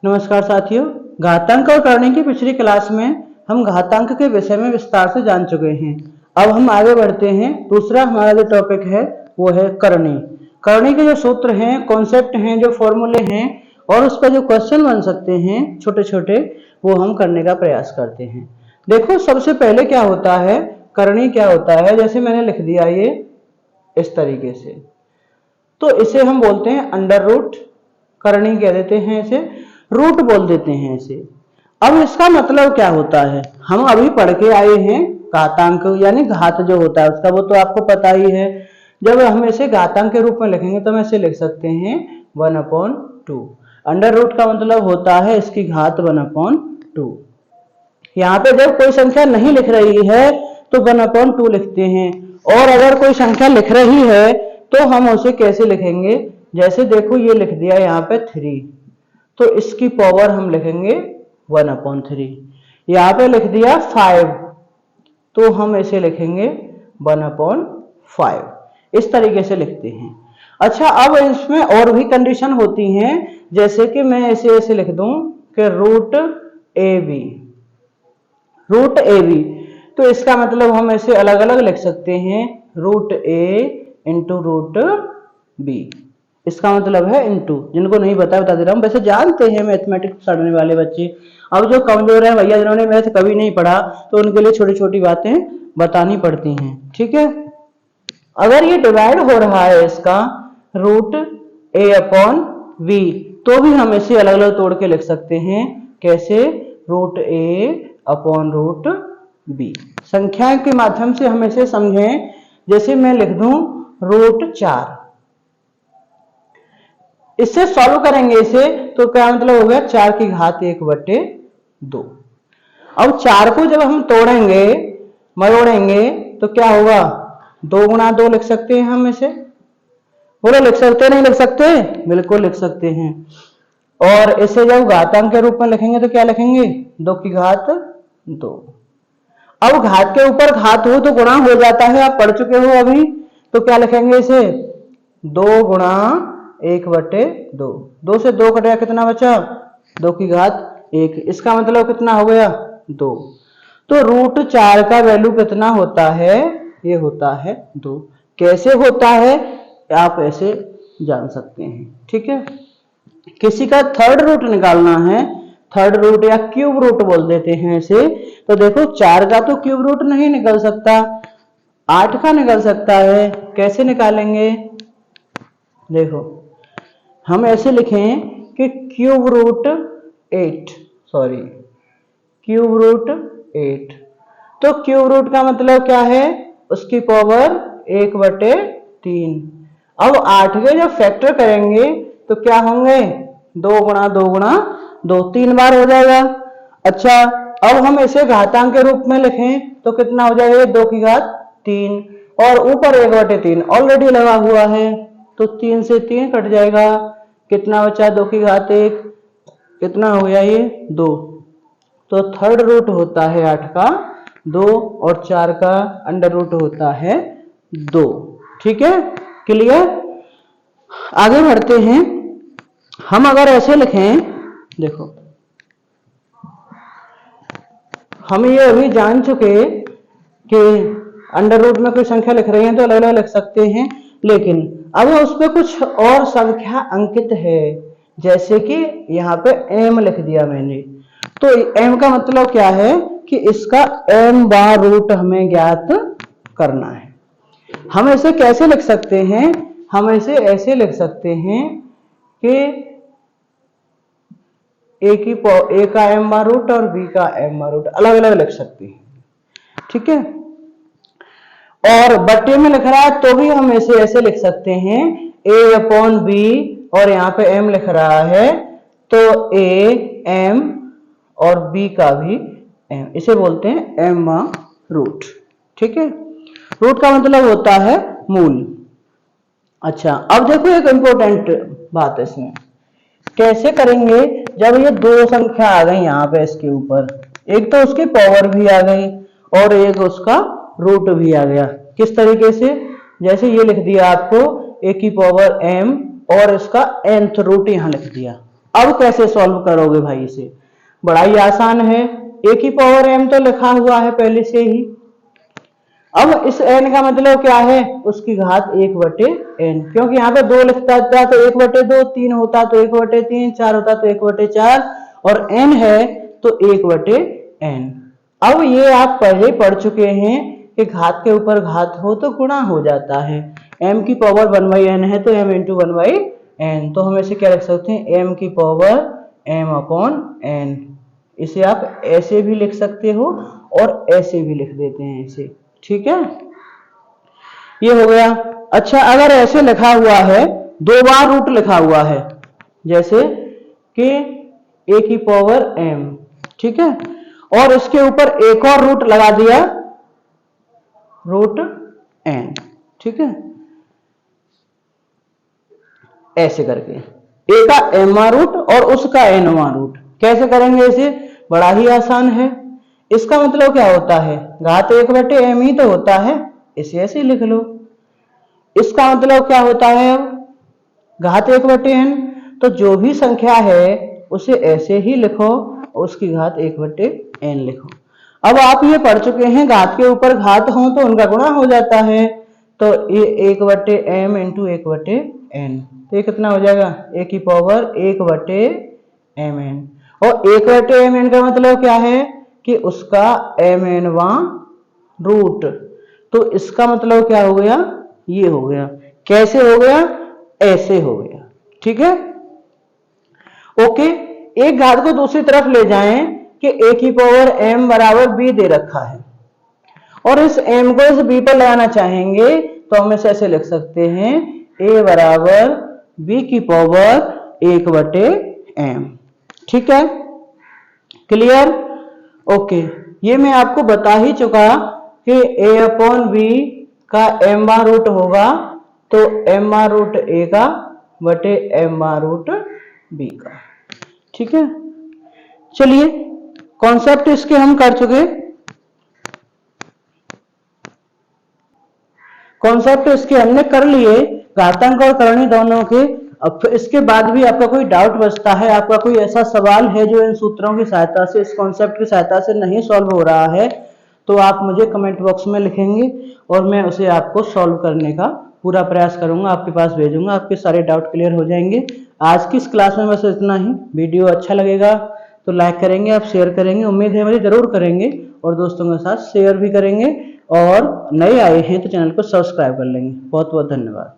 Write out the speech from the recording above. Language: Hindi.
नमस्कार साथियों, घातांक और करणी की पिछली क्लास में हम घातांक के विषय में विस्तार से जान चुके हैं। अब हम आगे बढ़ते हैं। दूसरा हमारा जो टॉपिक है वो है करणी। करणी के जो सूत्र हैं, कॉन्सेप्ट हैं, जो फॉर्मूले हैं और उस पर जो क्वेश्चन बन सकते हैं छोटे छोटे, वो हम करने का प्रयास करते हैं। देखो, सबसे पहले क्या होता है, करणी क्या होता है, जैसे मैंने लिख दिया ये इस तरीके से, तो इसे हम बोलते हैं अंडर रूट। करणी कह देते हैं इसे, रूट बोल देते हैं इसे। अब इसका मतलब क्या होता है, हम अभी पढ़ के आए हैं घातांक यानी घात जो होता है उसका, वो तो आपको पता ही है। जब हम इसे घातांक के रूप में लिखेंगे तो हम इसे लिख सकते हैं 1/2। अंडर रूट का मतलब होता है इसकी घात 1/2। यहाँ पे जब कोई संख्या नहीं लिख रही है तो 1/2 लिखते हैं, और अगर कोई संख्या लिख रही है तो हम उसे कैसे लिखेंगे, जैसे देखो ये लिख दिया यहाँ पे 3, तो इसकी पावर हम लिखेंगे 1/3। यहाँ पे लिख दिया 5, तो हम इसे लिखेंगे 1/5। इस तरीके से लिखते हैं। अच्छा, अब इसमें और भी कंडीशन होती हैं, जैसे कि मैं इसे ऐसे लिख दूं कि रूट ए बी, तो इसका मतलब हम ऐसे अलग अलग लिख सकते हैं, रूट ए इंटू रूट बी। इसका मतलब है इंटू। जिनको नहीं बता दे रहा हूं, वैसे जानते हैं मैथमेटिक्स पढ़ने वाले बच्चे। अब जो कमजोर है भैया, जिन्होंने मैथ कभी नहीं पढ़ा, तो उनके लिए छोटी छोटी बातें बतानी पड़ती हैं, ठीक है। अगर ये डिवाइड हो रहा है इसका रूट a/v, तो भी हम इसे अलग अलग तोड़ के लिख सकते हैं। कैसे? Root a/√b। संख्या के माध्यम से हम इसे समझें, जैसे मैं लिख दूं रूट 4, इससे सॉल्व करेंगे इसे, तो क्या मतलब हो गया 4 की घात 1/2। अब 4 को जब हम तोड़ेंगे, मरोड़ेंगे, तो क्या होगा, 2 गुणा 2 लिख सकते हैं हम इसे। बोलो, लिख सकते नहीं लिख सकते? बिल्कुल लिख सकते हैं। और इसे जब घातांक के रूप में लिखेंगे तो क्या लिखेंगे, 2 की घात 2। अब घात के ऊपर घात हो तो गुणा हो जाता है, आप पढ़ चुके हो अभी, तो क्या लिखेंगे इसे, 2 गुणा 1/2। 2 से 2 कट गया, कितना बचा, 2 की घात 1। इसका मतलब कितना हो गया, 2। तो रूट 4 का वैल्यू कितना होता है, ये होता है 2। कैसे होता है आप ऐसे जान सकते हैं, ठीक है। किसी का थर्ड रूट निकालना है, थर्ड रूट या क्यूब रूट बोल देते हैं इसे, तो देखो 4 का तो क्यूब रूट नहीं निकल सकता, 8 का निकल सकता है। कैसे निकालेंगे, देखो हम ऐसे लिखें कि क्यूब रूट 8। तो क्यूब रूट का मतलब क्या है, उसकी पावर 1/3। अब 8 के जब फैक्टर करेंगे तो क्या होंगे, 2 गुणा 2 गुणा 2, 3 बार हो जाएगा। अच्छा, अब हम इसे घातांक के रूप में लिखें तो कितना हो जाएगा, 2 की घात 3, और ऊपर 1/3 ऑलरेडी लगा हुआ है, तो 3 से 3 कट जाएगा, कितना बचा, 2 की घात 1, कितना हो गया ये 2। तो थर्ड रूट होता है 8 का 2, और 4 का अंडर रूट होता है 2। ठीक है, क्लियर। आगे बढ़ते हैं। हम अगर ऐसे लिखें, देखो हम ये अभी जान चुके कि अंडर रूट में कोई संख्या लिख रही है तो अलग अलग लिख सकते हैं, लेकिन अब उस पर कुछ और संख्या अंकित है, जैसे कि यहाँ पे m लिख दिया मैंने, तो m का मतलब क्या है कि इसका m/रूट हमें ज्ञात करना है। हम इसे कैसे लिख सकते हैं, हम इसे ऐसे लिख सकते हैं कि a का m/रूट और b का m/रूट अलग अलग लिख सकते हैं, ठीक है। और बट्टे में लिख रहा है तो भी हम इसे ऐसे लिख सकते हैं, a/b, और यहाँ पे m लिख रहा है तो a m और b का भी m, इसे बोलते हैं m/रूट, ठीक है। रूट का मतलब होता है मूल। अच्छा, अब देखो एक इंपॉर्टेंट बात है इसमें, कैसे करेंगे जब ये 2 संख्या आ गई यहाँ पे इसके ऊपर, एक तो उसकी पावर भी आ गई और एक उसका रूट भी आ गया। किस तरीके से, जैसे ये लिख दिया आपको a की पावर m और इसका nth रूट यहाँ लिख दिया, अब कैसे सॉल्व करोगे भाई इसे? बड़ा ही आसान है, a की पावर m तो लिखा हुआ है पहले से ही। अब इस n का मतलब क्या है? उसकी घात 1/n, क्योंकि यहाँ पे 2 लिखता था तो 1/2, 3 होता तो 1/3, 4 होता तो 1/4 और n है तो 1/n। अब ये आप पहले पढ़ चुके हैं कि घात के ऊपर घात हो तो गुणा हो जाता है। m की पावर 1/n है तो m इंटू 1/n, तो हम इसे क्या लिख सकते हैं? m की पावर m/n। इसे आप ऐसे भी लिख सकते हो और ऐसे भी लिख देते हैं इसे, ठीक है, ये हो गया। अच्छा, अगर ऐसे लिखा हुआ है, 2 बार रूट लिखा हुआ है, जैसे कि a की पावर m, ठीक है, और इसके ऊपर एक और रूट लगा दिया, रूट n, ठीक है, ऐसे करके a का mवां रूट और उसका nवां रूट। कैसे करेंगे इसे? बड़ा ही आसान है। इसका मतलब क्या होता है? घात 1/m ही तो होता है, इसे ऐसे लिख लो। इसका मतलब क्या होता है? अब घात 1/n, तो जो भी संख्या है उसे ऐसे ही लिखो, उसकी घात 1/n लिखो। अब आप ये पढ़ चुके हैं घात के ऊपर घात हो तो उनका गुणा हो जाता है, तो ये 1/m इंटू 1/n, तो ये कितना हो जाएगा? a की पावर 1/mn, और 1/mn का मतलब क्या है कि उसका mnवां रूट, तो इसका मतलब क्या हो गया? ये हो गया। कैसे हो गया? ऐसे हो गया, ठीक है, ओके। एक घात को दूसरी तरफ ले जाएं कि a की पावर m बराबर b दे रखा है और इस m को इस b पर लगाना चाहेंगे तो हम इसे ऐसे लिख सकते हैं, a बराबर b की पावर 1/m, ठीक है, क्लियर, ओके। ये मैं आपको बता ही चुका कि a/b का mवां रूट होगा तो mवां रूट a का बटे mवां रूट b का, ठीक है। चलिए, कॉन्सेप्ट इसके हम कर चुके, कॉन्सेप्ट इसके हमने कर लिए, घातांक और करणी दोनों के। अब इसके बाद भी आपका कोई डाउट बचता है, आपका कोई ऐसा सवाल है जो इन सूत्रों की सहायता से, इस कॉन्सेप्ट की सहायता से नहीं सॉल्व हो रहा है, तो आप मुझे कमेंट बॉक्स में लिखेंगे और मैं उसे आपको सॉल्व करने का पूरा प्रयास करूंगा, आपके पास भेजूंगा, आपके सारे डाउट क्लियर हो जाएंगे। आज की इस क्लास में बस इतना ही। वीडियो अच्छा लगेगा तो लाइक करेंगे, आप शेयर करेंगे, उम्मीद है मुझे जरूर करेंगे, और दोस्तों के साथ शेयर भी करेंगे, और नए आए हैं तो चैनल को सब्सक्राइब कर लेंगे। बहुत बहुत धन्यवाद।